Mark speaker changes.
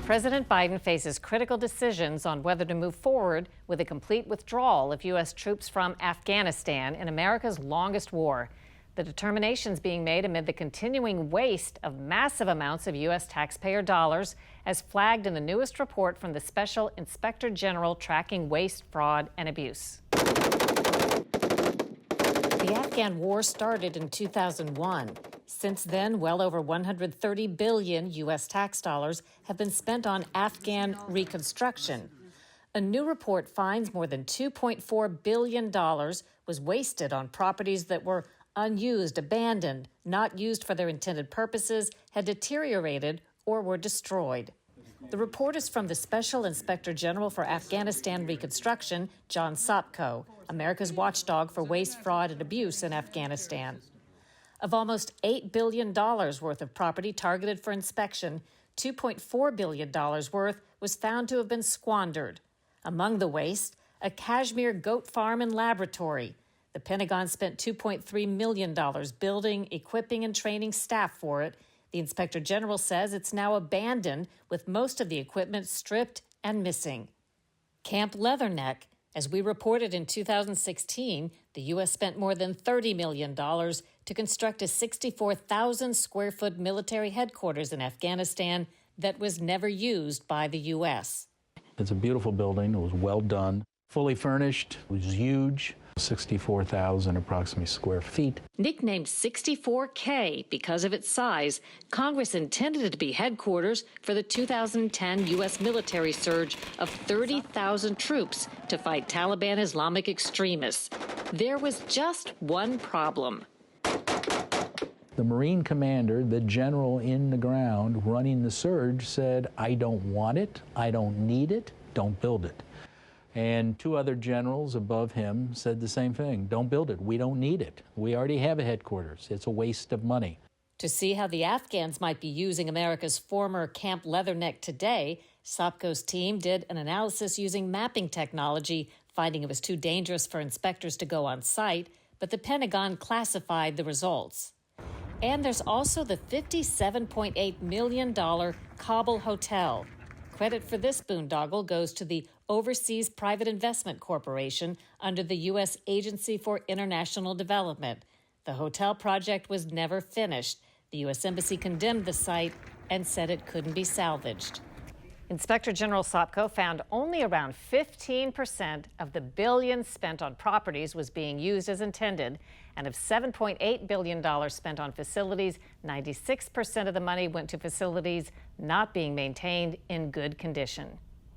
Speaker 1: President Biden faces critical decisions on whether to move forward with a complete withdrawal of U.S. troops from Afghanistan in America's longest war. The determination's being made amid the continuing waste of massive amounts of U.S. taxpayer dollars, as flagged in the newest report from the Special Inspector General tracking waste, fraud, and abuse. The Afghan war started in 2001. Since then, well over $130 billion U.S. tax dollars have been spent on Afghan reconstruction. A new report finds more than $2.4 billion was wasted on properties that were unused, abandoned, not used for their intended purposes, had deteriorated, or were destroyed. The report is from the Special Inspector General for Afghanistan Reconstruction, John Sopko, America's watchdog for waste, fraud, and abuse in Afghanistan. Of almost $8 billion worth of property targeted for inspection, $2.4 billion worth was found to have been squandered. Among the waste, a cashmere goat farm and laboratory. The Pentagon spent $2.3 million building, equipping, and training staff for it. The Inspector General says it's now abandoned, with most of the equipment stripped and missing. Camp Leatherneck. As we reported in 2016, the U.S. spent more than $30 million to construct a 64,000-square-foot military headquarters in Afghanistan that was never used by the U.S.
Speaker 2: It's a beautiful building. It was well done, fully furnished. It was huge, 64,000 approximately square feet.
Speaker 1: Nicknamed 64K because of its size, Congress intended it to be headquarters for the 2010 U.S. military surge of 30,000 troops to fight Taliban Islamic extremists. There was just one problem.
Speaker 2: The Marine commander, the general in the ground running the surge, said, "I don't want it, I don't need it, don't build it." And two other generals above him said the same thing. Don't build it. We don't need it. We already have a headquarters. It's a waste of money.
Speaker 1: To see how the Afghans might be using America's former Camp Leatherneck today, Sopko's team did an analysis using mapping technology, finding it was too dangerous for inspectors to go on site, but the Pentagon classified the results. And there's also the $57.8 million Kabul Hotel. Credit for this boondoggle goes to the Overseas Private Investment Corporation under the U.S. Agency for International Development. The hotel project was never finished. The U.S. Embassy condemned the site and said it couldn't be salvaged. Inspector General Sopko found only around 15% of the billions spent on properties was being used as intended, and of $7.8 billion spent on facilities, 96% of the money went to facilities not being maintained in good condition.